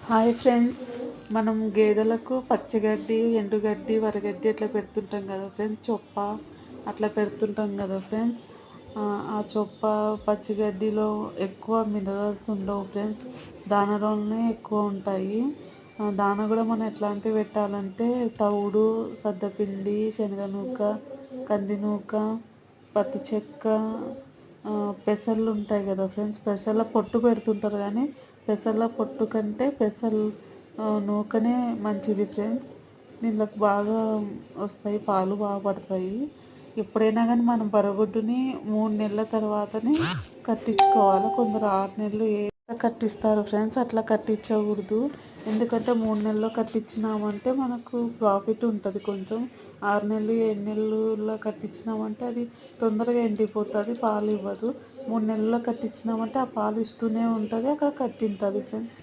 Hi friends, మనం గేదెలకు పచ్చిగడ్డి, ఎండుగడ్డి, వరగడ్డి అట్లా పెడుతుంటాం కదా ఫ్రెండ్స్. చొప్ప అట్లా పెడుతుంటాం కదా ఫ్రెండ్స్. ఆ చొప్ప పచ్చిగడ్డిలో ఎక్కువ మినరల్స్ ఉండవు ఫ్రెండ్స్, దానలోనే ఎక్కువ ఉంటాయి. దాన కూడా మనం ఎట్లాంటివి పెట్టాలంటే తవుడు, సద్దపిండి, శనగనూక, కందినూక, పత్తి చెక్క, పెసర్లు ఉంటాయి కదా ఫ్రెండ్స్. పెసర్ల పొట్టు పెడుతుంటారు కానీ పెసర్ల పొట్టు కంటే పెసలు నూకనే మంచిది ఫ్రెండ్స్. దీనిలోకి బాగా వస్తాయి, పాలు బాగా పడతాయి. ఎప్పుడైనా కానీ మనం బరగుడ్డుని 3 నెలల తర్వాతనే కట్టించుకోవాలి. కొందరు 6 నెలలు కట్టిస్తారు ఫ్రెండ్స్. అట్లా కట్టించకూడదు. ఎందుకంటే 3 నెలల్లో కట్టించినామంటే మనకు ప్రాఫిట్ ఉంటుంది కొంచెం. 6 నెలలు 7 నెలల్లో కట్టించినామంటే అది తొందరగా ఎండిపోతుంది, పాలు ఇవ్వదు. 3 నెలల్లో కట్టించినామంటే ఆ పాలు ఇస్తూనే ఉంటుంది, అక్కడ కట్టింటుంది ఫ్రెండ్స్.